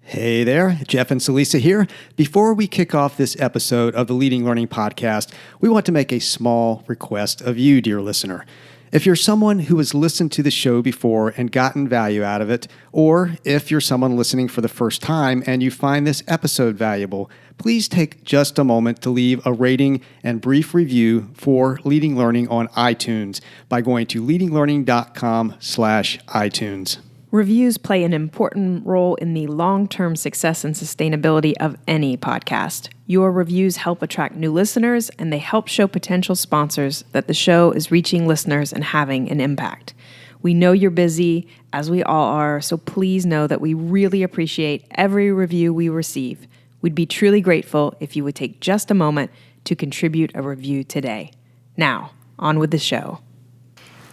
Hey there, Jeff and Celisa here. Before we kick off this episode of the Leading Learning Podcast, we want to make a small request of you, dear listener. If you're someone who has listened to the show before and gotten value out of it, or if you're someone listening for the first time and you find this episode valuable, please take just a moment to leave a rating and brief review for Leading Learning on iTunes by going to leadinglearning.com/iTunes. Reviews play an important role in the long-term success and sustainability of any podcast. Your reviews help attract new listeners, and they help show potential sponsors that the show is reaching listeners and having an impact. We know you're busy, as we all are, so please know that we really appreciate every review we receive. We'd be truly grateful if you would take just a moment to contribute a review today. Now, on with the show.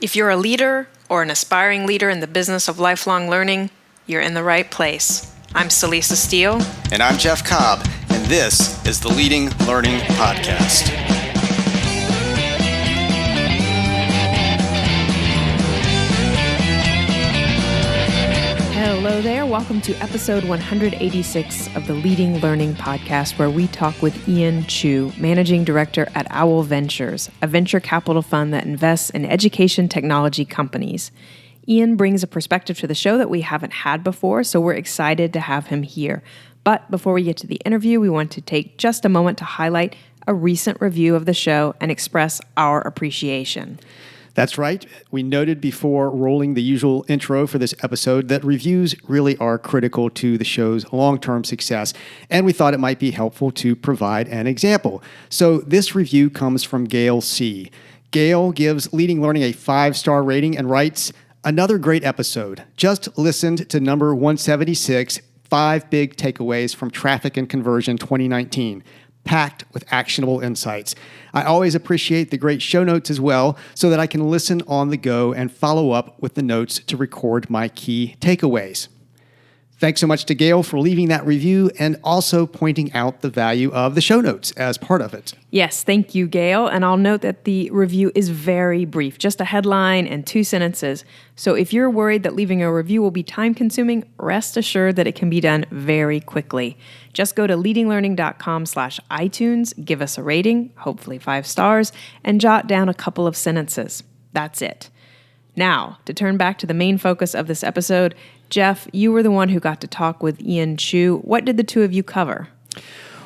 If you're a leader or an aspiring leader in the business of lifelong learning, you're in the right place. I'm Celisa Steele. And I'm Jeff Cobb, and this is the Leading Learning Podcast. Hello there. Welcome to episode 186 of the Leading Learning Podcast, where we talk with Ian Chiu, Managing Director at Owl Ventures, a venture capital fund that invests in education technology companies. Ian brings a perspective to the show that we haven't had before, so we're excited to have him here. But before we get to the interview, we want to take just a moment to highlight a recent review of the show and express our appreciation. That's right. We noted before rolling the usual intro for this episode that reviews really are critical to the show's long-term success, and we thought it might be helpful to provide an example. So this review comes from Gail C. Gail gives Leading Learning a 5-star rating and writes, "Another great episode. Just listened to number 176, 5 big takeaways from Traffic and Conversion 2019. Packed with actionable insights. I always appreciate the great show notes as well, so that I can listen on the go and follow up with the notes to record my key takeaways." Thanks so much to Gail for leaving that review and also pointing out the value of the show notes as part of it. Yes, thank you, Gail. And I'll note that the review is very brief, just a headline and 2 sentences. So if you're worried that leaving a review will be time-consuming, rest assured that it can be done very quickly. Just go to leadinglearning.com/iTunes, give us a rating, hopefully 5 stars, and jot down a couple of sentences. That's it. Now, to turn back to the main focus of this episode, Jeff, you were the one who got to talk with Ian Chiu. What did the two of you cover?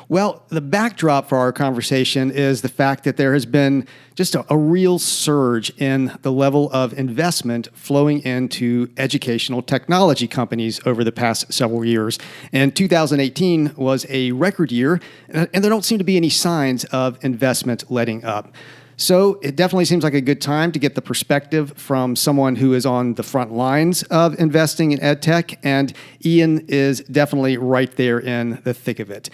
Well, the backdrop for our conversation is the fact that there has been just a real surge in the level of investment flowing into educational technology companies over the past several years. And 2018 was a record year, and there don't seem to be any signs of investment letting up. So it definitely seems like a good time to get the perspective from someone who is on the front lines of investing in EdTech, and Ian is definitely right there in the thick of it.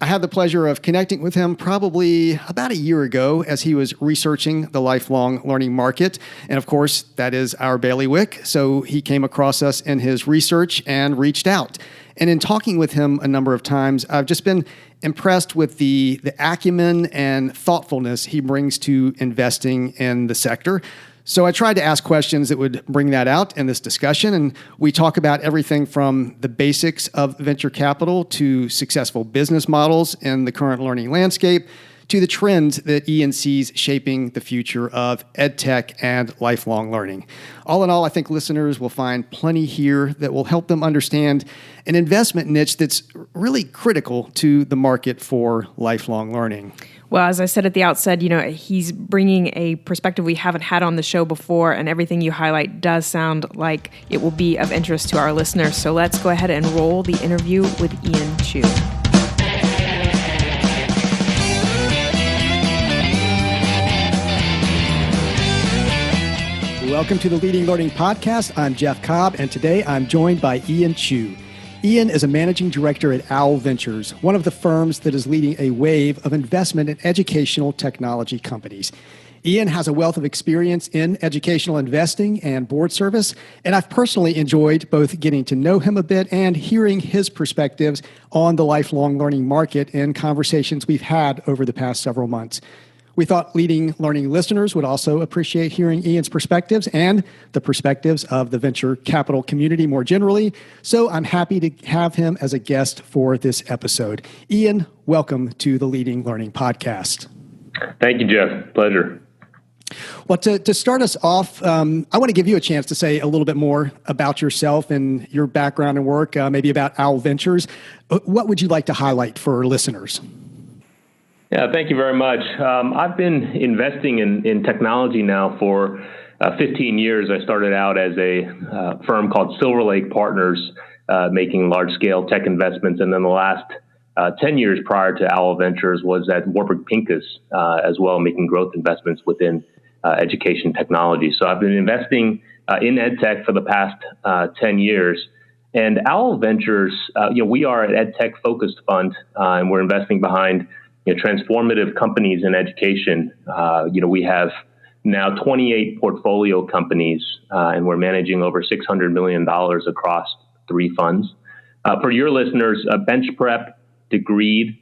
I had the pleasure of connecting with him probably about a year ago as he was researching the lifelong learning market. And of course, that is our bailiwick. So he came across us in his research and reached out. And in talking with him a number of times, I've just been impressed with the acumen and thoughtfulness he brings to investing in the sector. So I tried to ask questions that would bring that out in this discussion, and we talk about everything from the basics of venture capital to successful business models in the current learning landscape to the trends that Ian sees shaping the future of EdTech and lifelong learning. All in all, I think listeners will find plenty here that will help them understand an investment niche that's really critical to the market for lifelong learning. Well, as I said at the outset, he's bringing a perspective we haven't had on the show before, and everything you highlight does sound like it will be of interest to our listeners. So let's go ahead and roll the interview with Ian Chiu. Welcome to the Leading Learning Podcast. I'm Jeff Cobb, and today I'm joined by Ian Chiu. Ian is a managing director at Owl Ventures, one of the firms that is leading a wave of investment in educational technology companies. Ian has a wealth of experience in educational investing and board service, and I've personally enjoyed both getting to know him a bit and hearing his perspectives on the lifelong learning market in conversations we've had over the past several months. We thought leading learning listeners would also appreciate hearing Ian's perspectives and the perspectives of the venture capital community more generally. So I'm happy to have him as a guest for this episode. Ian, welcome to the Leading Learning Podcast. Thank you, Jeff. Pleasure. Well, to start us off, I want to give you a chance to say a little bit more about yourself and your background and work, maybe about Owl Ventures. What would you like to highlight for listeners? Yeah, thank you very much. I've been investing in technology now for 15 years. I started out as a firm called Silver Lake Partners, making large-scale tech investments, and then the last 10 years prior to Owl Ventures was at Warburg Pincus as well, making growth investments within education technology. So I've been investing in EdTech for the past 10 years. And Owl Ventures, we are an EdTech focused fund, and we're investing behind transformative companies in education. We have now 28 portfolio companies, and we're managing over $600 million across 3 funds. For your listeners, BenchPrep, Degreed,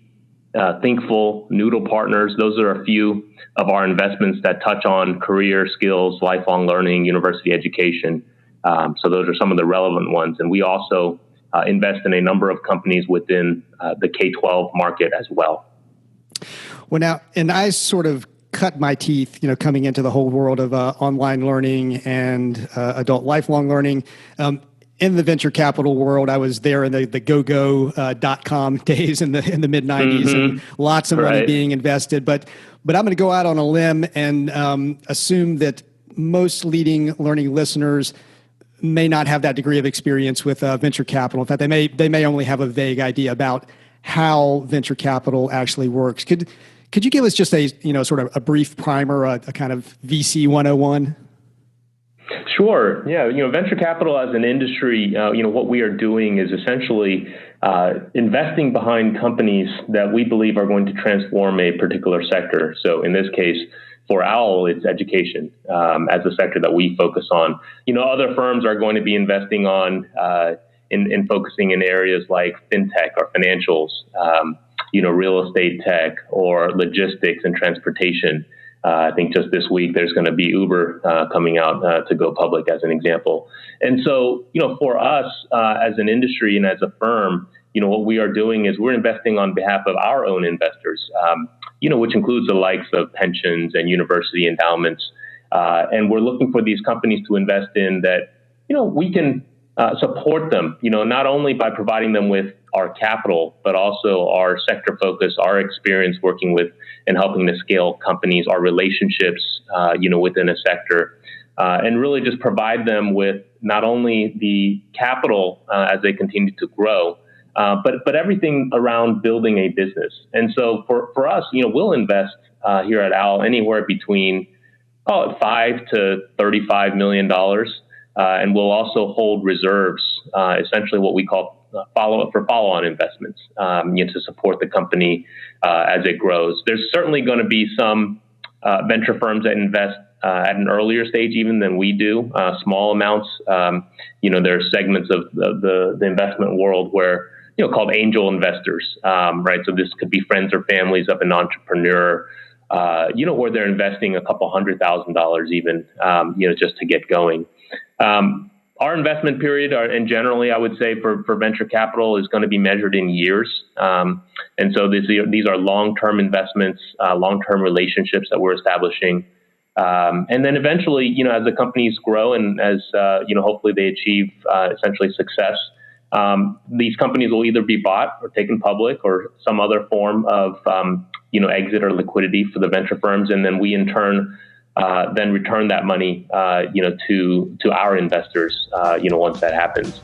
Thinkful, Noodle Partners, those are a few of our investments that touch on career skills, lifelong learning, university education. So those are some of the relevant ones. And we also invest in a number of companies within the K-12 market as well. Well, now, and I sort of cut my teeth, coming into the whole world of online learning and adult lifelong learning. In the venture capital world, I was there in the go-go.com days in the mid-90s, and lots of money being invested. But I'm going to go out on a limb and assume that most leading learning listeners may not have that degree of experience with venture capital. In fact, they may only have a vague idea about how venture capital actually works. Could you give us just a sort of a brief primer, a kind of VC 101? Sure. Yeah. Venture capital as an industry, what we are doing is essentially investing behind companies that we believe are going to transform a particular sector. So in this case, for Owl, it's education as a sector that we focus on. Other firms are going to be investing on in focusing in areas like fintech or financials, real estate tech or logistics and transportation. I think just this week there's going to be Uber coming out to go public as an example. And so, for us as an industry and as a firm, what we are doing is we're investing on behalf of our own investors, which includes the likes of pensions and university endowments. And we're looking for these companies to invest in that, we can support them, not only by providing them with our capital, but also our sector focus, our experience working with and helping to scale companies, our relationships, within a sector, and really just provide them with not only the capital as they continue to grow, but everything around building a business. And so for us, we'll invest here at Owl anywhere between $5 to $35 million. And we'll also hold reserves, essentially what we call follow-on investments, to support the company as it grows. There's certainly going to be some venture firms that invest at an earlier stage even than we do, small amounts. There are segments of the investment world where, called angel investors, right? So this could be friends or families of an entrepreneur, where they're investing a couple $100,000 even, just to get going. Our investment period, and generally, I would say for venture capital, is going to be measured in years. And so these are long-term investments, long-term relationships that we're establishing. And then eventually, as the companies grow and as, hopefully they achieve essentially success, these companies will either be bought or taken public or some other form of, exit or liquidity for the venture firms. And then we in turn then return that money, to our investors, once that happens.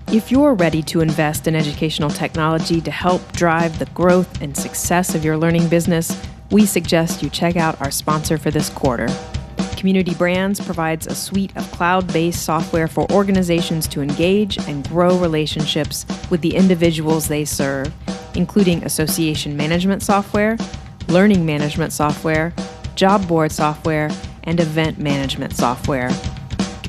If you're ready to invest in educational technology to help drive the growth and success of your learning business, we suggest you check out our sponsor for this quarter. Community Brands provides a suite of cloud-based software for organizations to engage and grow relationships with the individuals they serve, including association management software, learning management software, job board software, and event management software.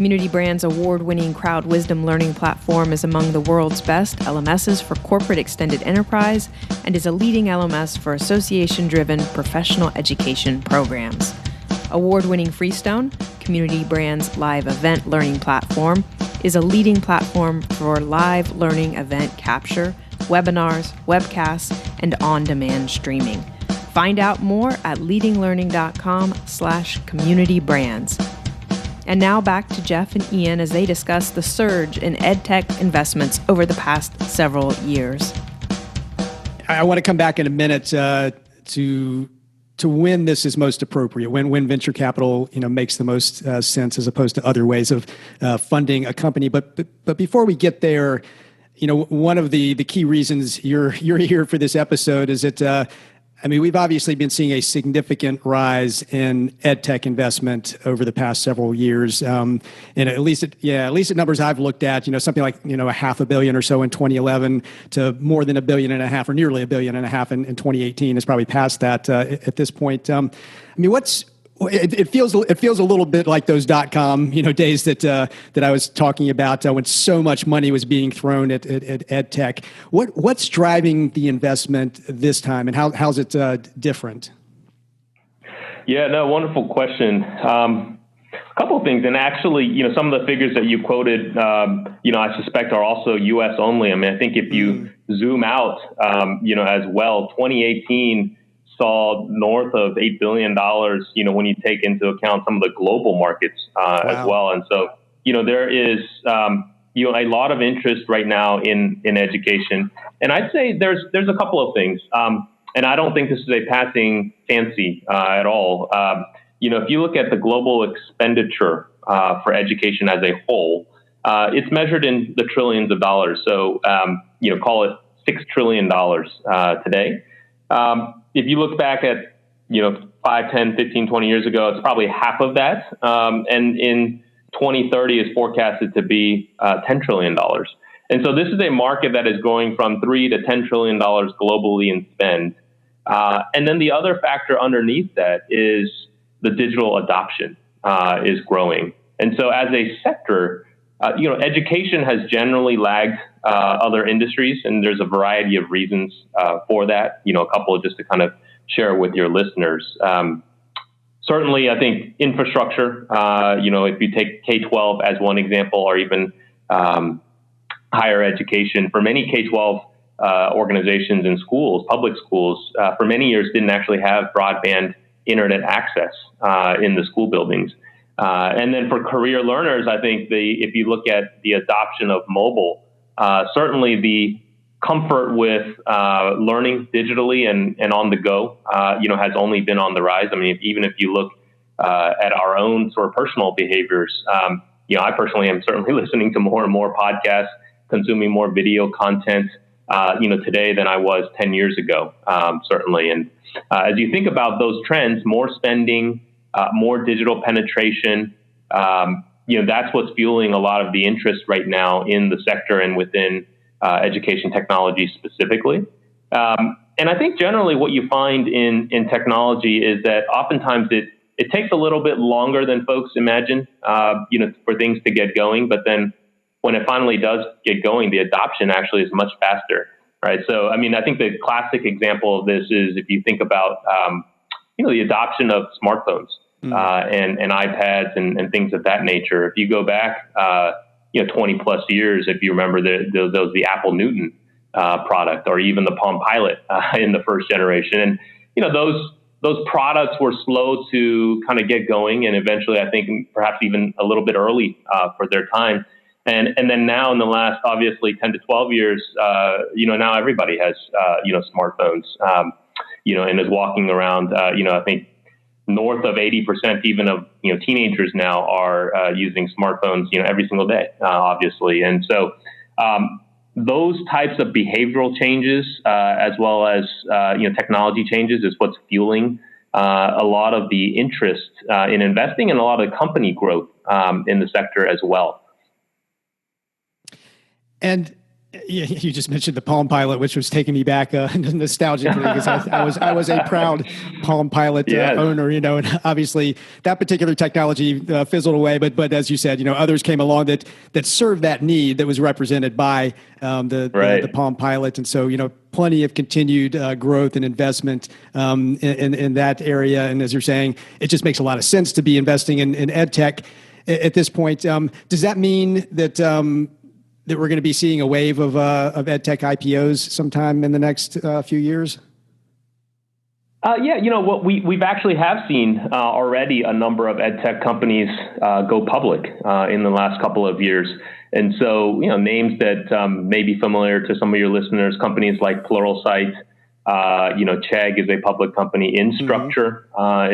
Community Brands' award-winning crowd wisdom learning platform is among the world's best LMSs for corporate extended enterprise and is a leading LMS for association-driven professional education programs. Award-winning Freestone, Community Brands' live event learning platform, is a leading platform for live learning event capture, webinars, webcasts, and on-demand streaming. Find out more at leadingllearning.com/communitybrands. And now back to Jeff and Ian as they discuss the surge in EdTech investments over the past several years. I want to come back in a minute to when this is most appropriate, when venture capital makes the most sense as opposed to other ways of funding a company. But before we get there, one of the key reasons you're here for this episode is that we've obviously been seeing a significant rise in EdTech investment over the past several years, and at least the numbers I've looked at, something like $500 million or so in 2011 to more than $1.5 billion or nearly $1.5 billion in 2018. It's probably past that at this point. It feels a little bit like those .com days that I was talking about when so much money was being thrown at EdTech. What's driving the investment this time, and how's it different? Yeah, no, wonderful question. A couple of things, and actually, some of the figures that you quoted, I suspect are also U.S. only. I think if you zoom out, as well, 2018 saw north of $8 billion, when you take into account some of the global markets as well. And so, there is, a lot of interest right now in education. And I'd say there's a couple of things. And I don't think this is a passing fancy at all. If you look at the global expenditure for education as a whole, it's measured in the trillions of dollars. So, call it $6 trillion today. If you look back at, 5, 10, 15, 20 years ago, it's probably half of that. And in 2030 is forecasted to be $10 trillion. And so this is a market that is going from $3 to $10 trillion globally in spend. And then the other factor underneath that is the digital adoption is growing. And so as a sector, education has generally lagged other industries, and there's a variety of reasons for that. A couple just to kind of share with your listeners. Certainly, I think infrastructure, if you take K-12 as one example, or even higher education, for many K-12 organizations and schools, public schools, for many years didn't actually have broadband internet access in the school buildings. And then for career learners, I think if you look at the adoption of mobile, certainly the comfort with learning digitally and on the go, has only been on the rise. Even if you look at our own sort of personal behaviors, I personally am certainly listening to more and more podcasts, consuming more video content, today than I was 10 years ago, certainly. And as you think about those trends, more spending, more digital penetration, that's what's fueling a lot of the interest right now in the sector and within education technology specifically. And I think generally what you find in technology is that oftentimes it takes a little bit longer than folks imagine, for things to get going. But then when it finally does get going, the adoption actually is much faster, right? So, I think the classic example of this is if you think about, the adoption of smartphones and iPads and things of that nature. If you go back, 20 plus years, if you remember the Apple Newton product, or even the Palm Pilot in the first generation. And, those products were slow to kind of get going, and eventually I think perhaps even a little bit early for their time. And then now in the last, obviously 10 to 12 years, now everybody has, smartphones, and is walking around, I think north of 80% even of, teenagers now are using smartphones, every single day, obviously. And so those types of behavioral changes, as well as, technology changes is what's fueling a lot of the interest in investing and a lot of company growth in the sector as well. And Yeah, you just mentioned the Palm Pilot, which was taking me back nostalgically because I was a proud Palm Pilot Yes. owner, and obviously that particular technology fizzled away. But as you said, others came along that served that need that was represented by the Palm Pilot, and so plenty of continued growth and investment in that area. And as you're saying, it just makes a lot of sense to be investing in EdTech at this point. Does that mean that that we're going to be seeing a wave of EdTech IPOs sometime in the next few years? What we've actually have seen already a number of EdTech companies go public in the last couple of years. And so, names that may be familiar to some of your listeners, companies like Pluralsight, Chegg is a public company, Instructure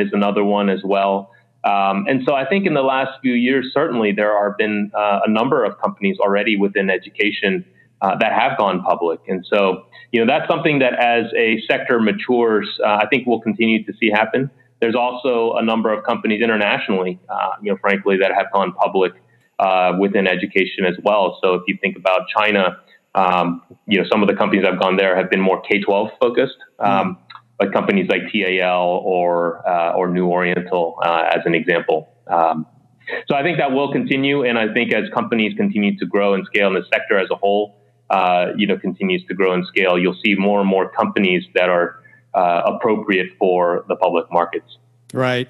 is another one as well. And so I think in the last few years, certainly there have been a number of companies already within education that have gone public. And so, that's something that as a sector matures, I think we'll continue to see happen. There's also a number of companies internationally, frankly, that have gone public within education as well. So if you think about China, some of the companies that have gone there have been more K-12 focused. Like companies like TAL or New Oriental, as an example. So I think that will continue, and I think as companies continue to grow and scale, and the sector as a whole, continues to grow and scale, you'll see more and more companies that are appropriate for the public markets. Right.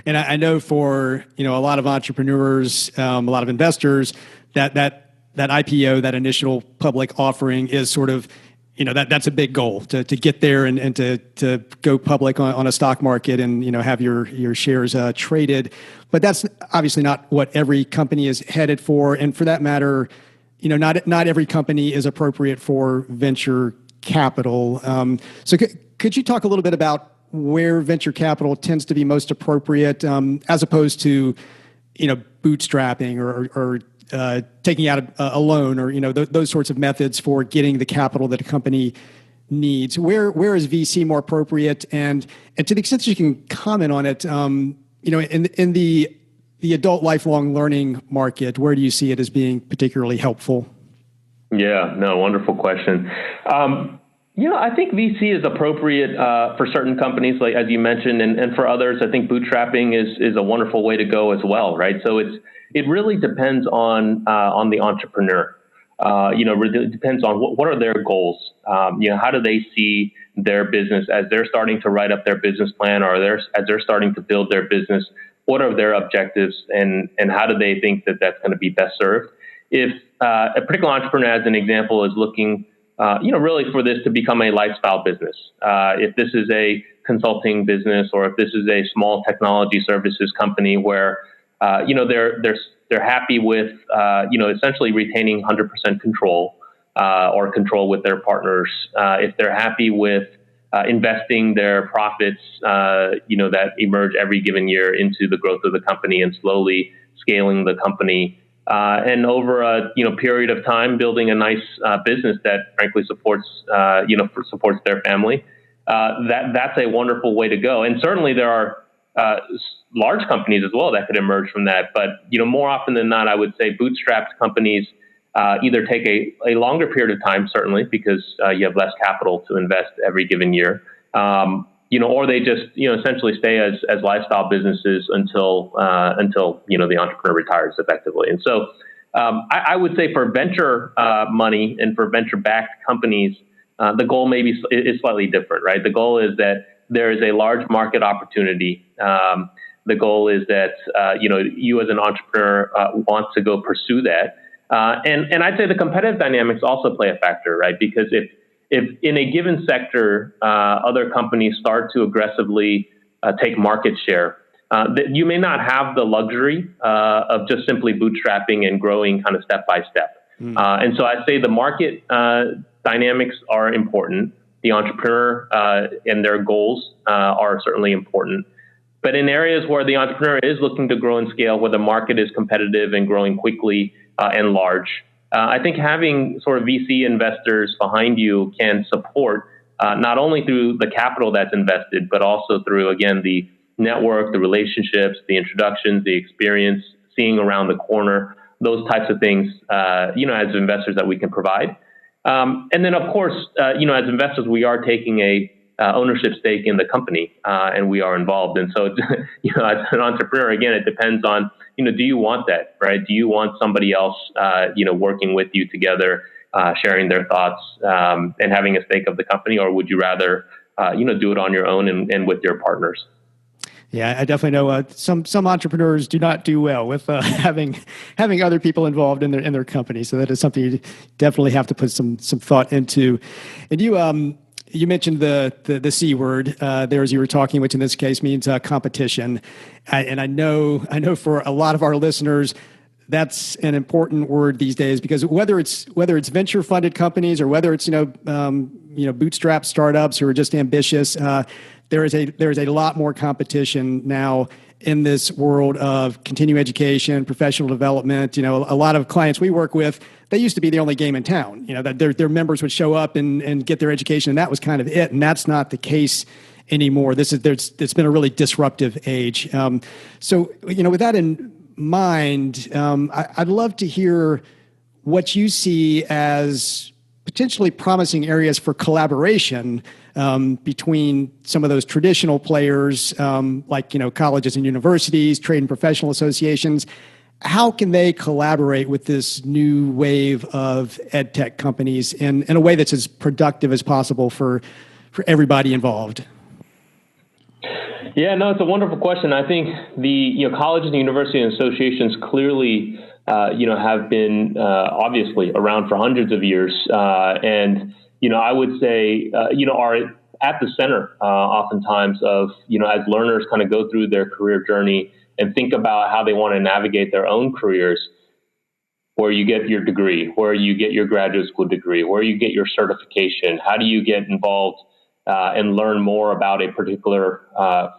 And I know for a lot of entrepreneurs, a lot of investors, that IPO, that initial public offering, is sort of that's a big goal to get there and to go public on a stock market and have your shares traded. But that's obviously not what every company is headed for, and for that matter, not every company is appropriate for venture capital. So could you talk a little bit about where venture capital tends to be most appropriate, as opposed to bootstrapping or taking out a loan, or those sorts of methods for getting the capital that a company needs? Where is VC more appropriate, and to the extent that you can comment on it, in the adult lifelong learning market, where do you see it as being particularly helpful? Yeah, no, wonderful question. I think VC is appropriate for certain companies, like as you mentioned, and for others, I think bootstrapping is a wonderful way to go as well, right? So it really depends on the entrepreneur. It depends on what are their goals. How do they see their business as they're starting to write up their business plan, or as they're starting to build their business? What are their objectives, and how do they think that that's going to be best served? If a particular entrepreneur, as an example, is looking, really for this to become a lifestyle business, if this is a consulting business, or if this is a small technology services company where they're happy with essentially retaining 100% control, or control with their partners. If they're happy with investing their profits, that emerge every given year into the growth of the company and slowly scaling the company, and over a period of time building a nice business that frankly supports their family. That's a wonderful way to go. And certainly there are large companies as well that could emerge from that. But more often than not, I would say bootstrapped companies either take a longer period of time, certainly because you have less capital to invest every given year, or they just essentially stay as lifestyle businesses until the entrepreneur retires effectively. And so I would say for venture money and for venture-backed companies, the goal is slightly different, right? The goal is that there is a large market opportunity. The goal is that you as an entrepreneur want to go pursue that. And I'd say the competitive dynamics also play a factor, right? Because if in a given sector, other companies start to aggressively take market share, that you may not have the luxury of just simply bootstrapping and growing kind of step by step. And so I'd say the market dynamics are important. The entrepreneur and their goals are certainly important. But in areas where the entrepreneur is looking to grow and scale, where the market is competitive and growing quickly and large, I think having sort of VC investors behind you can support not only through the capital that's invested, but also through, again, the network, the relationships, the introductions, the experience, seeing around the corner, those types of things, as investors that we can provide. And then, of course, as investors, we are taking a ownership stake in the company, and we are involved. And so, as an entrepreneur, again, it depends on, do you want that, right? Do you want somebody else, working with you together, sharing their thoughts, and having a stake of the company, or would you rather, do it on your own and with your partners? Yeah, I definitely know some entrepreneurs do not do well with having other people involved in their company. So that is something you definitely have to put some thought into. And you mentioned the C word there as you were talking, which in this case means competition. And I know for a lot of our listeners, that's an important word these days, because whether it's venture funded companies or whether it's bootstrap startups who are just ambitious, there is a lot more competition now in this world of continuing education, professional development. A lot of clients we work with, they used to be the only game in town. That their members would show up and get their education, and that was kind of it. And that's not the case anymore. It's been a really disruptive age. So with that in mind, I'd love to hear what you see as potentially promising areas for collaboration between some of those traditional players, like colleges and universities, trade and professional associations. How can they collaborate with this new wave of EdTech companies in a way that's as productive as possible for everybody involved? Yeah, no, it's a wonderful question. I think the colleges and university associations clearly have been obviously around for hundreds of years, and I would say are at the center oftentimes of as learners kind of go through their career journey and think about how they want to navigate their own careers, where you get your degree, where you get your graduate school degree, where you get your certification, how do you get involved and learn more about a particular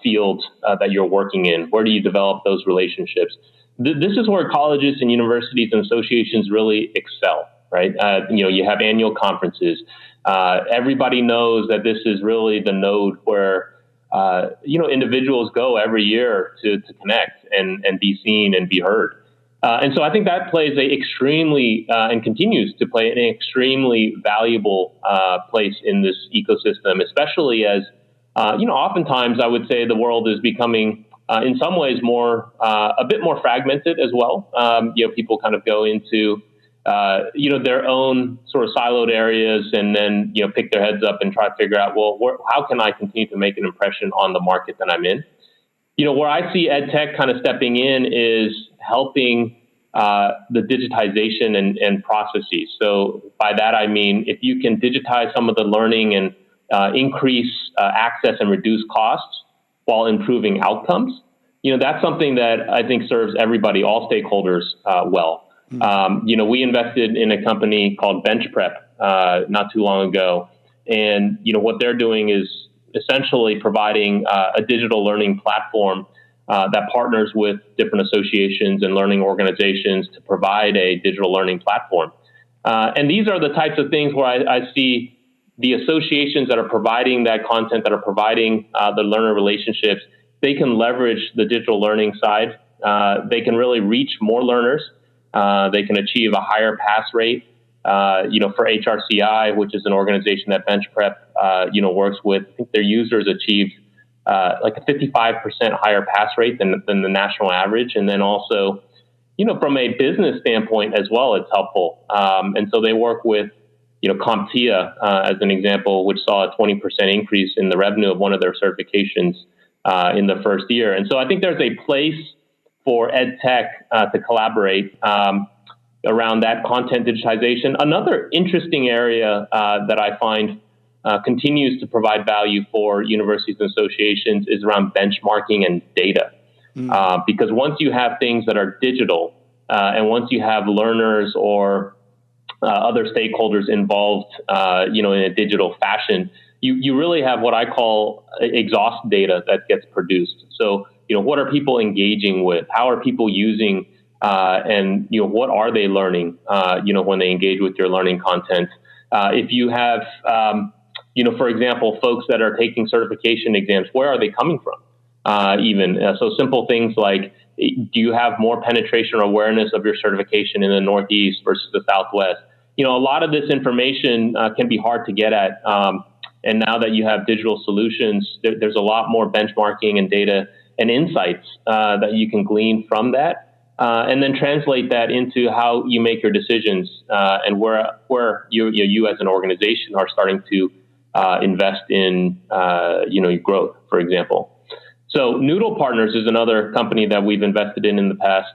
field that you're working in? Where do you develop those relationships? This is where colleges and universities and associations really excel, right? You have annual conferences. Everybody knows that this is really the node where individuals go every year to connect and be seen and be heard. And so I think that plays and continues to play an extremely valuable place in this ecosystem, especially as, oftentimes I would say the world is becoming, in some ways, a bit more fragmented as well. People kind of go into, their own sort of siloed areas and then, pick their heads up and try to figure out, how can I continue to make an impression on the market that I'm in? Where I see EdTech kind of stepping in is helping the digitization and processes. So by that, I mean, if you can digitize some of the learning and increase access and reduce costs while improving outcomes, that's something that I think serves everybody, all stakeholders well. We invested in a company called BenchPrep not too long ago. And, what they're doing is essentially providing a digital learning platform that partners with different associations and learning organizations to provide a digital learning platform. And these are the types of things where I see the associations that are providing that content, that are providing the learner relationships, they can leverage the digital learning side. They can really reach more learners. They can achieve a higher pass rate. For HRCI, which is an organization that BenchPrep, works with, I think their users achieved like a 55% higher pass rate than the national average. And then also, from a business standpoint as well, it's helpful. And so they work with, CompTIA as an example, which saw a 20% increase in the revenue of one of their certifications in the first year. And so I think there's a place for EdTech to collaborate around that content digitization. Another interesting area that I find continues to provide value for universities and associations is around benchmarking and data. Because once you have things that are digital, and once you have learners or other stakeholders involved, in a digital fashion, you really have what I call exhaust data that gets produced. So, what are people engaging with? How are people using, and what are they learning? When they engage with your learning content. If you have, for example, folks that are taking certification exams, where are they coming from? So simple things like, do you have more penetration or awareness of your certification in the Northeast versus the Southwest? a lot of this information can be hard to get at. And now that you have digital solutions, there's a lot more benchmarking and data and insights that you can glean from that, and then translate that into how you make your decisions and where you as an organization are starting to invest in your growth, for example. So Noodle Partners is another company that we've invested in the past.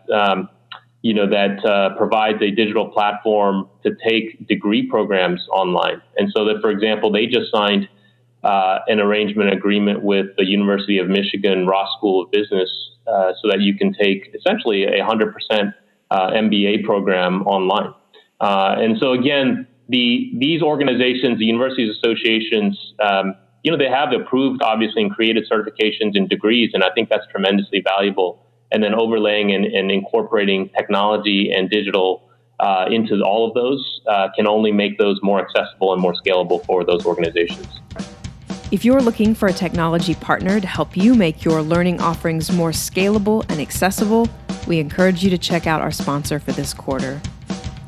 That provides a digital platform to take degree programs online. And so that, for example, they just signed an arrangement agreement with the University of Michigan Ross School of Business so that you can take essentially a 100% MBA program online. And so again, these organizations, the universities associations, they have approved, obviously, and created certifications and degrees, and I think that's tremendously valuable. And then overlaying and incorporating technology and digital into all of those can only make those more accessible and more scalable for those organizations. If you're looking for a technology partner to help you make your learning offerings more scalable and accessible, we encourage you to check out our sponsor for this quarter.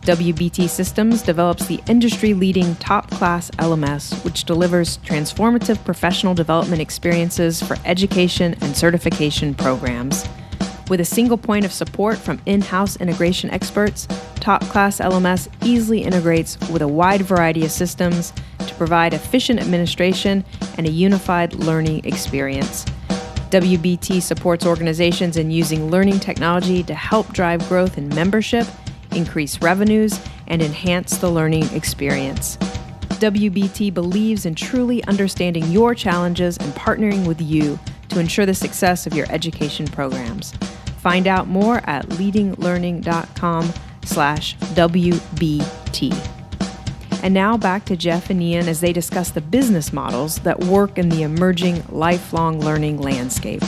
WBT Systems develops the industry-leading top-class LMS, which delivers transformative professional development experiences for education and certification programs. With a single point of support from in-house integration experts, top-class LMS easily integrates with a wide variety of systems to provide efficient administration and a unified learning experience. WBT supports organizations in using learning technology to help drive growth in membership, increase revenues, and enhance the learning experience. WBT believes in truly understanding your challenges and partnering with you to ensure the success of your education programs. Find out more at leadinglearning.com/WBT. And now back to Jeff and Ian as they discuss the business models that work in the emerging lifelong learning landscape.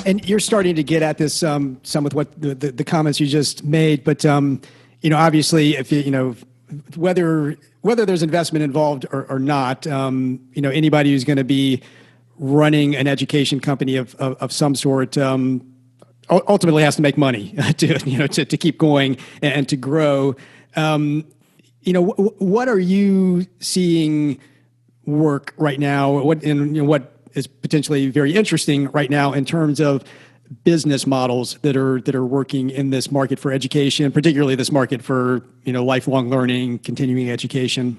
And you're starting to get at this some with what the comments you just made, but obviously, if whether there's investment involved or not, anybody who's going to be running an education company of some sort ultimately has to make money to keep going and to grow. What are you seeing work right now? What is potentially very interesting right now in terms of business models that are working in this market for education, particularly this market for lifelong learning, continuing education?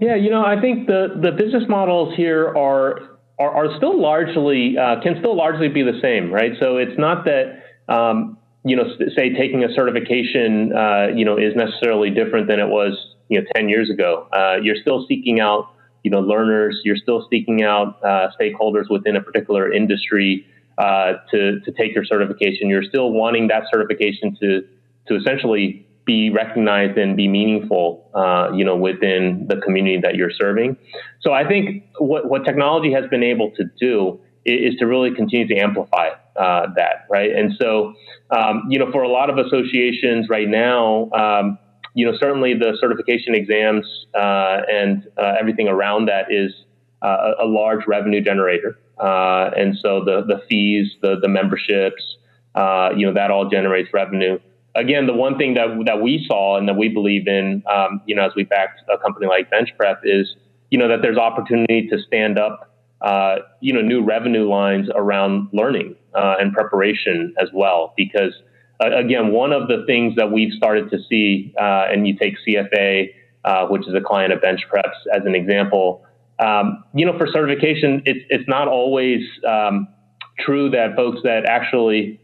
Yeah, I think the business models here are still largely can still largely be the same, right? So it's not that say taking a certification is necessarily different than it was 10 years ago. You're still seeking out learners. You're still seeking out stakeholders within a particular industry to take your certification. You're still wanting that certification to essentially be recognized and be meaningful, within the community that you're serving. So I think what technology has been able to do is to really continue to amplify that, right? And so, for a lot of associations right now, certainly the certification exams and everything around that is a large revenue generator. And so the fees, the memberships, that all generates revenue. Again, the one thing that we saw and that we believe in, as we backed a company like BenchPrep is, that there's opportunity to stand up, new revenue lines around learning and preparation as well. Because again, one of the things that we've started to see, and you take CFA, which is a client of BenchPrep as an example, for certification, it's not always true that folks that actually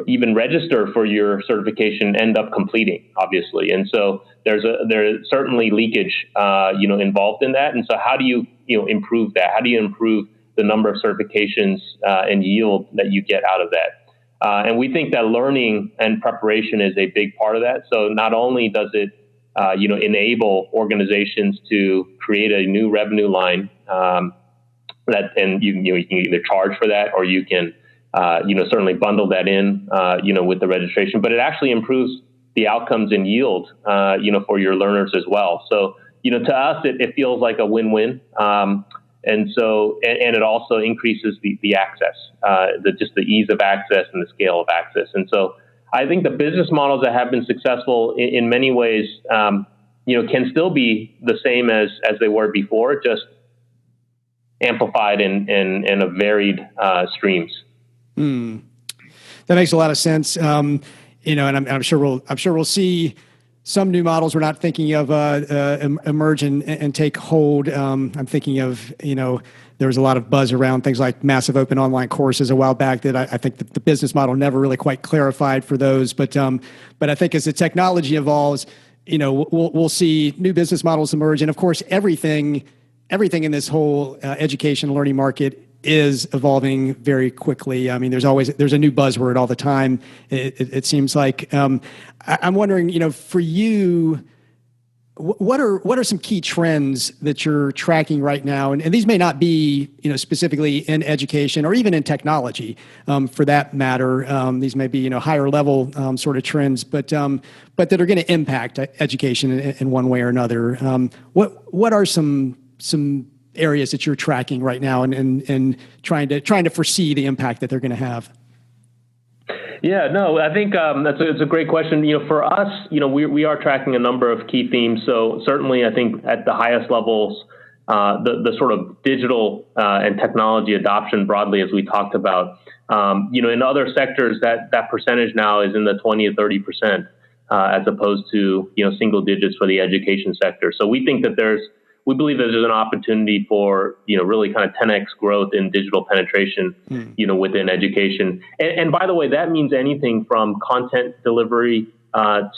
even register for your certification end up completing, obviously. And so there's certainly leakage, involved in that. And so how do you, improve that? How do you improve the number of certifications and yield that you get out of that? And we think that learning and preparation is a big part of that. So not only does it, enable organizations to create a new revenue line, and you can either charge for that or you can, certainly bundle that in, with the registration, but it actually improves the outcomes and yield, for your learners as well. So, to us, it feels like a win-win. And so, and it also increases the access, just the ease of access and the scale of access. And so I think the business models that have been successful in many ways, can still be the same as they were before, just amplified in a varied streams. That makes a lot of sense. And I'm sure we'll see some new models we're not thinking of emerge and take hold. I'm thinking of, there was a lot of buzz around things like massive open online courses a while back that I think the business model never really quite clarified for those. But I think as the technology evolves, we'll see new business models emerge. And of course, everything in this whole education learning market is evolving very quickly. I mean, there's a new buzzword all the time. It seems like. I'm wondering, for you, what are some key trends that you're tracking right now? And these may not be, specifically in education or even in technology, for that matter. These may be, higher level sort of trends, but that are going to impact education in one way or another. What are some areas that you're tracking right now and trying to foresee the impact that they're going to have? Yeah, no, I think it's a great question. For us, we are tracking a number of key themes. So certainly, I think at the highest levels, the sort of digital and technology adoption broadly, as we talked about. In other sectors, that percentage now is in the 20 to 30%, as opposed to single digits for the education sector. So we think that we believe that there's an opportunity for, really kind of 10x growth in digital penetration, within education. And by the way, that means anything from content delivery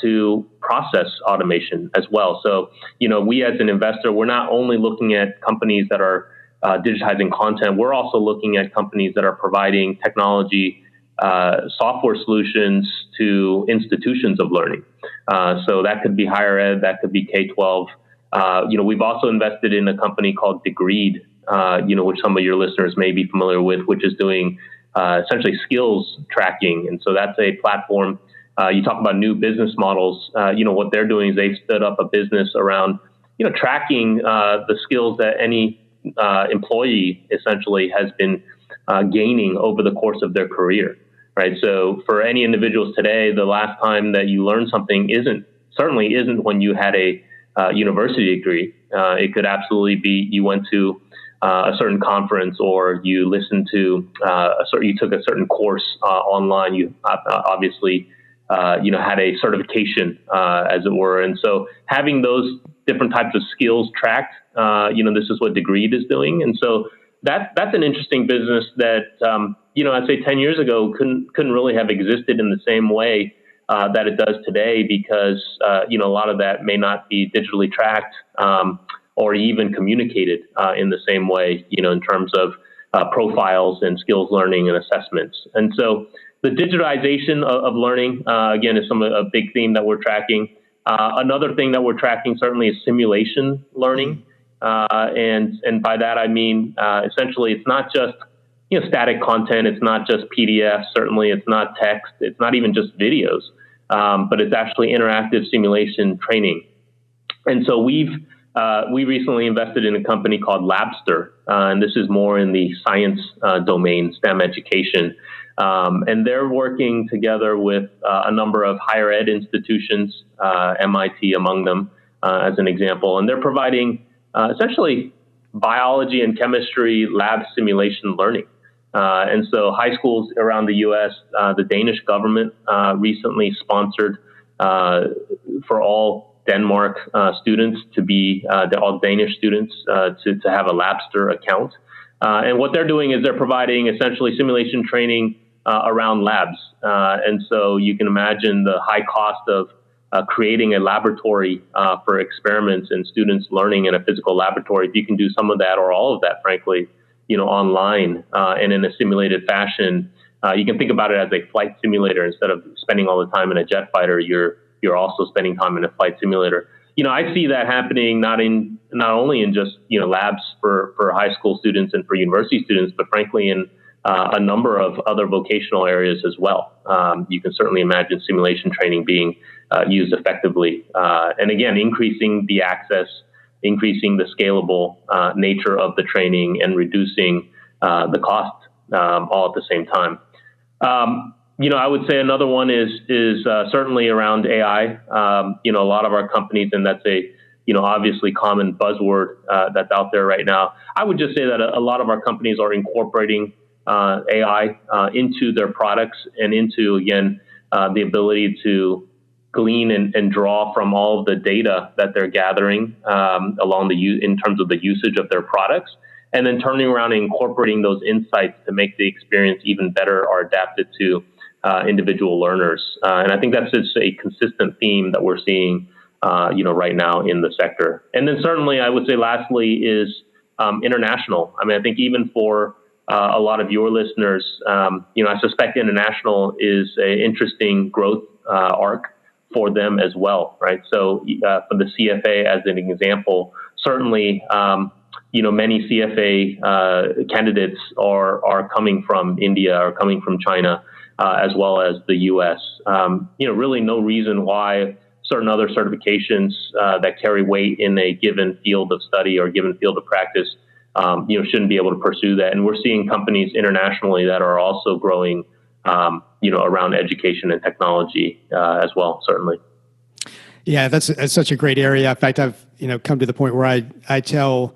to process automation as well. So, we as an investor, we're not only looking at companies that are digitizing content, we're also looking at companies that are providing technology, software solutions to institutions of learning. So that could be higher ed, that could be K-12. We've also invested in a company called Degreed, which some of your listeners may be familiar with, which is doing essentially skills tracking. And so that's a platform. You talk about new business models. What they're doing is they've stood up a business around, tracking the skills that any employee essentially has been gaining over the course of their career, right? So for any individuals today, the last time that you learned something certainly isn't when you had a university degree. It could absolutely be you went to a certain conference, or you listened to you took a certain course online. You obviously had a certification, as it were. And so having those different types of skills tracked, this is what Degreed is doing. And so that's an interesting business that I'd say 10 years ago couldn't really have existed in the same way that it does today, because a lot of that may not be digitally tracked or even communicated in the same way, in terms of profiles and skills learning and assessments. And so the digitization of learning, again, is a big theme that we're tracking. Another thing that we're tracking certainly is simulation learning. And by that, I mean, essentially, it's not just static content. It's not just PDFs. Certainly, it's not text. It's not even just videos, but it's actually interactive simulation training. And so we recently invested in a company called Labster, and this is more in the science domain, STEM education. And they're working together with a number of higher ed institutions, MIT among them, as an example. And they're providing essentially biology and chemistry lab simulation learning. And so high schools around the U.S., the Danish government recently sponsored for all Denmark students to be all Danish students to have a Labster account. And what they're doing is they're providing essentially simulation training around labs. And so you can imagine the high cost of creating a laboratory for experiments and students learning in a physical laboratory. If you can do some of that or all of that, frankly, online and in a simulated fashion, you can think about it as a flight simulator. Instead of spending all the time in a jet fighter, you're also spending time in a flight simulator. I see that happening not only in just labs for high school students and for university students, but frankly in a number of other vocational areas as well. You can certainly imagine simulation training being used effectively, and again, increasing the access, increasing the scalable nature of the training, and reducing the cost all at the same time. I would say another one is certainly around AI. A lot of our companies, and that's a obviously common buzzword that's out there right now. I would just say that a lot of our companies are incorporating AI into their products and into, again, the ability to glean and draw from all of the data that they're gathering in terms of the usage of their products, and then turning around and incorporating those insights to make the experience even better or adapted to individual learners. And I think that's just a consistent theme that we're seeing right now in the sector. And then certainly I would say lastly is international. I mean, I think even for a lot of your listeners, I suspect international is an interesting growth arc for them as well, right? So for the CFA as an example, certainly, many CFA candidates are coming from India or coming from China, as well as the U.S. Really no reason why certain other certifications that carry weight in a given field of study or given field of practice, shouldn't be able to pursue that. And we're seeing companies internationally that are also growing, around education and technology as well, certainly. Yeah, that's such a great area. In fact, I've come to the point where I tell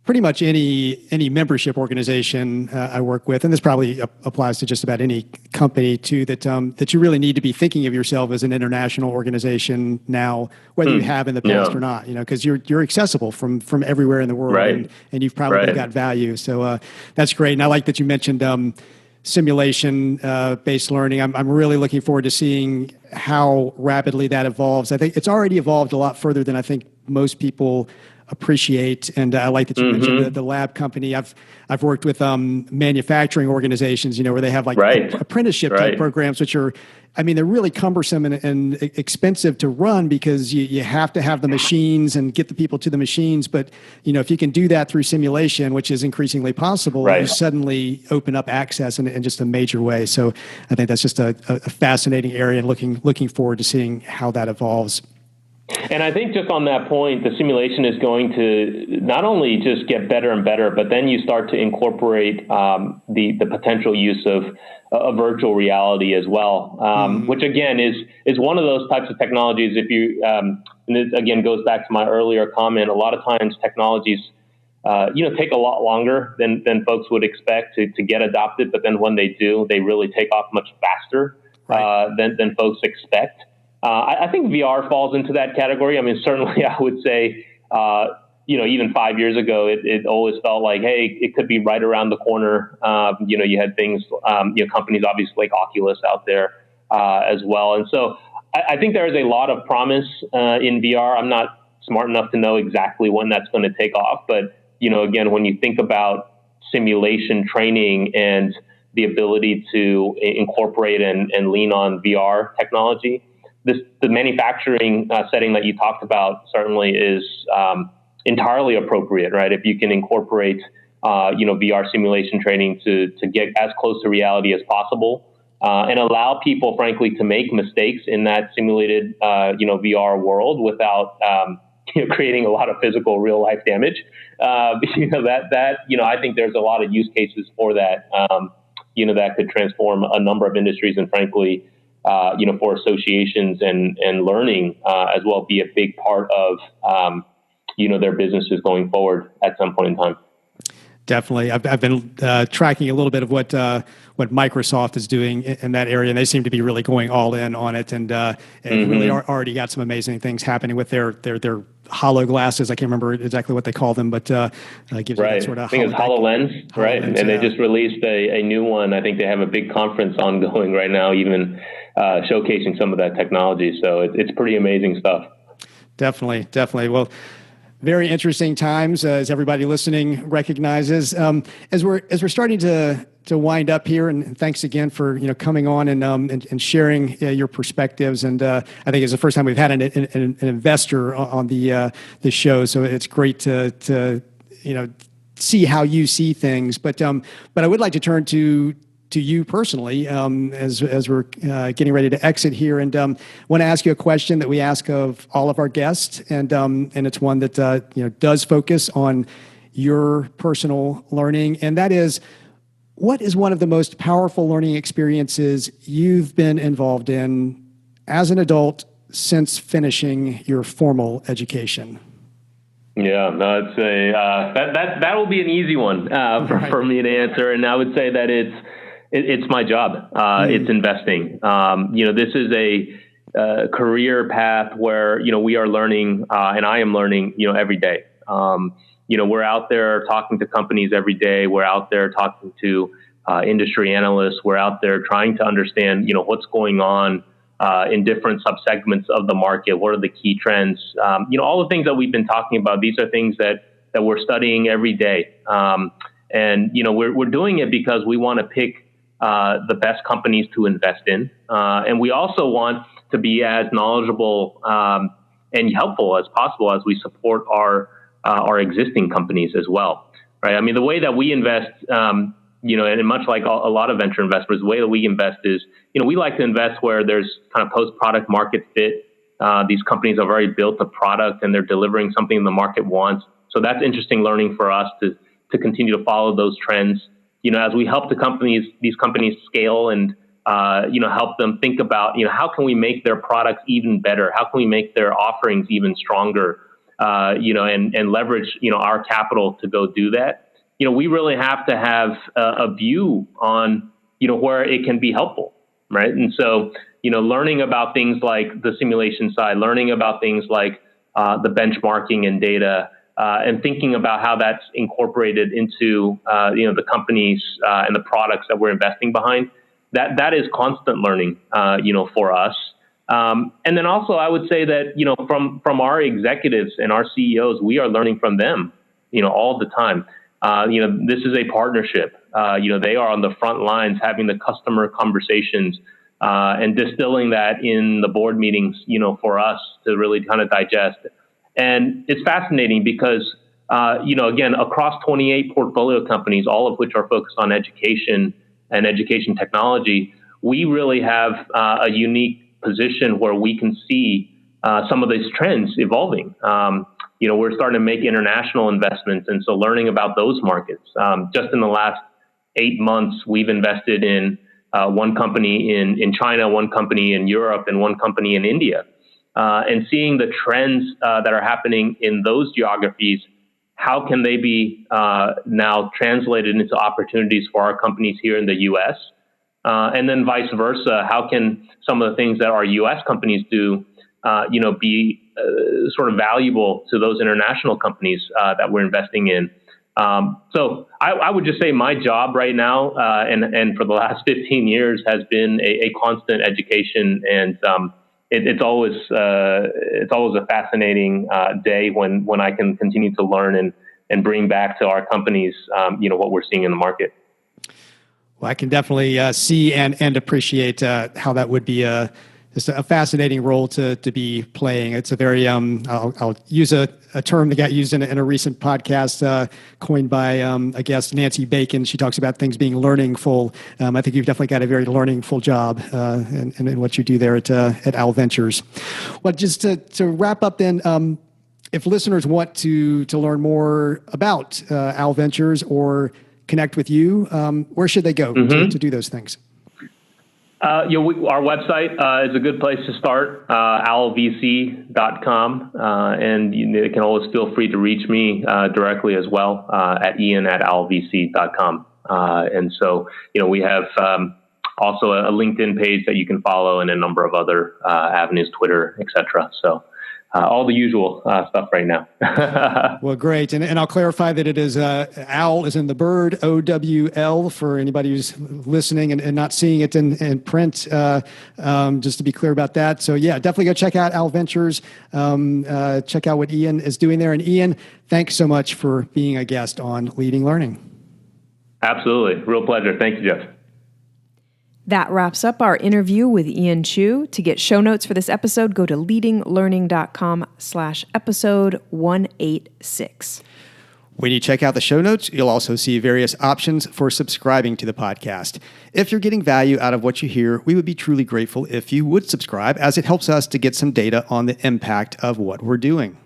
pretty much any membership organization I work with, and this probably applies to just about any company too, that you really need to be thinking of yourself as an international organization now, whether you have in the past or not, because you're accessible from everywhere in the world, right. and you've probably got value. So that's great. And I like that you mentioned simulation based learning. I'm really looking forward to seeing how rapidly that evolves. I think it's already evolved a lot further than I think most people appreciate. And I like that you mentioned the lab company. I've worked with manufacturing organizations, where they have apprenticeship type programs, which are, they're really cumbersome and expensive to run because you have to have the machines and get the people to the machines. But, if you can do that through simulation, which is increasingly possible, you suddenly open up access in just a major way. So I think that's just a fascinating area, and looking forward to seeing how that evolves. And I think just on that point, the simulation is going to not only just get better and better, but then you start to incorporate the potential use of virtual reality as well, which again is one of those types of technologies. If you and it again goes back to my earlier comment, a lot of times technologies take a lot longer than folks would expect to get adopted, but then when they do, they really take off much faster than folks expect. I think VR falls into that category. Certainly I would say, even 5 years ago, it always felt like, hey, it could be right around the corner. You had things, companies obviously like Oculus out there as well. And so I think there is a lot of promise in VR. I'm not smart enough to know exactly when that's going to take off. But, again, when you think about simulation training and the ability to incorporate and lean on VR technology, the manufacturing setting that you talked about certainly is entirely appropriate, right? If you can incorporate, VR simulation training to get as close to reality as possible, and allow people, frankly, to make mistakes in that simulated, VR world without, creating a lot of physical real life damage. I think there's a lot of use cases for that, that could transform a number of industries, and frankly, for associations and learning as well, be a big part of, their businesses going forward at some point in time. Definitely. I've been tracking a little bit of what Microsoft is doing in that area, and they seem to be really going all in on it, and really already got some amazing things happening with their hollow glasses. I can't remember exactly what they call them, but gives you that sort of. I think it's HoloLens, right? And they just released a new one. I think they have a big conference ongoing right now, even showcasing some of that technology. So it's pretty amazing stuff. Definitely. Well, very interesting times, as everybody listening recognizes. As we're starting to wind up here, and thanks again for coming on and sharing your perspectives. And I think it's the first time we've had an investor on the show, so it's great to see how you see things. But I would like to turn to you personally as we're getting ready to exit here, and want to ask you a question that we ask of all of our guests, and it's one that does focus on your personal learning, and that is, What is one of the most powerful learning experiences you've been involved in as an adult since finishing your formal education? Yeah, no, it's that will be an easy one for me to answer, and I would say that it's my job. It's investing. This is a career path where we are learning, and I am learning every day. We're out there talking to companies every day. We're out there talking to industry analysts. We're out there trying to understand what's going on in different subsegments of the market. What are the key trends? All the things that we've been talking about. These are things that we're studying every day, and we're doing it because we want to pick the best companies to invest in, and we also want to be as knowledgeable and helpful as possible as we support our existing companies as well, right? I mean, the way that we invest, and much like a lot of venture investors, the way that we invest is, we like to invest where there's kind of post-product market fit. These companies have already built a product and they're delivering something the market wants. So that's interesting learning for us to continue to follow those trends. As we help these companies scale and help them think about, how can we make their products even better? How can we make their offerings even stronger? And leverage, our capital to go do that. We really have to have a view on, where it can be helpful, right? And so, learning about things like the simulation side, learning about things like the benchmarking and data, and thinking about how that's incorporated into, the companies and the products that we're investing behind. That is constant learning, for us. And then also, I would say that from our executives and our CEOs, we are learning from them, all the time. This is a partnership. They are on the front lines having the customer conversations and distilling that in the board meetings, for us to really kind of digest. And it's fascinating because again, across 28 portfolio companies, all of which are focused on education and education technology, we really have a unique position where we can see some of these trends evolving. We're starting to make international investments, and so learning about those markets. Just in the last 8 months, we've invested in one company in China, one company in Europe, and one company in India. And seeing the trends that are happening in those geographies, how can they be now translated into opportunities for our companies here in the U.S.? And then vice versa, how can some of the things that our U.S. companies do, be sort of valuable to those international companies that we're investing in? So I would just say my job right now, and for the last 15 years, has been a constant education, and it's always a fascinating day when I can continue to learn and bring back to our companies, what we're seeing in the market. Well, I can definitely see and appreciate how that would be just a fascinating role to be playing. It's a very I'll use a term that got used in a recent podcast coined by a guest, Nancy Bacon. She talks about things being learningful. I think you've definitely got a very learningful job in what you do there at Owl Ventures. Well, just to wrap up then, if listeners want to learn more about Owl Ventures or connect with you, where should they go to do those things? Our website is a good place to start, owlvc.com, and you can always feel free to reach me directly as well at ian@owlvc.com. And so, we have also a LinkedIn page that you can follow and a number of other avenues, Twitter, etc. So all the usual stuff right now. Well, great. And I'll clarify that it is owl as in the bird, OWL, for anybody who's listening and not seeing it in print, just to be clear about that. So yeah, definitely go check out Owl Ventures. Check out what Ian is doing there. And Ian, thanks so much for being a guest on Leading Learning. Absolutely. Real pleasure. Thank you, Jeff. That wraps up our interview with Ian Chiu. To get show notes for this episode, go to leadinglearning.com/episode 186. When you check out the show notes, you'll also see various options for subscribing to the podcast. If you're getting value out of what you hear, we would be truly grateful if you would subscribe, as it helps us to get some data on the impact of what we're doing.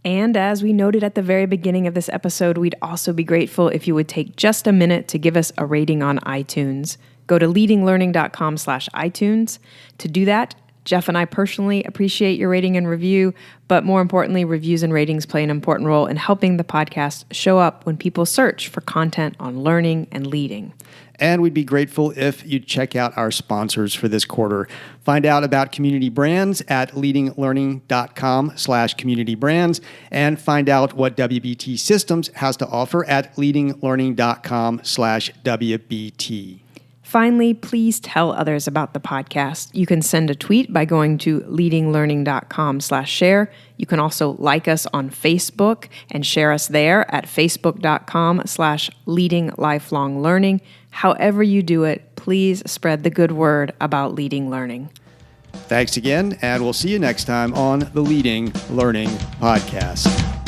And as we noted at the very beginning of this episode, we'd also be grateful if you would take just a minute to give us a rating on iTunes. Go to leadinglearning.com/iTunes. To do that, Jeff and I personally appreciate your rating and review, but more importantly, reviews and ratings play an important role in helping the podcast show up when people search for content on learning and leading. And we'd be grateful if you'd check out our sponsors for this quarter. Find out about community brands at leadinglearning.com/community brands, and find out what WBT Systems has to offer at leadinglearning.com/WBT. Finally, please tell others about the podcast. You can send a tweet by going to leadinglearning.com/share. You can also like us on Facebook and share us there at facebook.com/leadinglifelonglearning. However you do it, please spread the good word about leading learning. Thanks again, and we'll see you next time on the Leading Learning Podcast.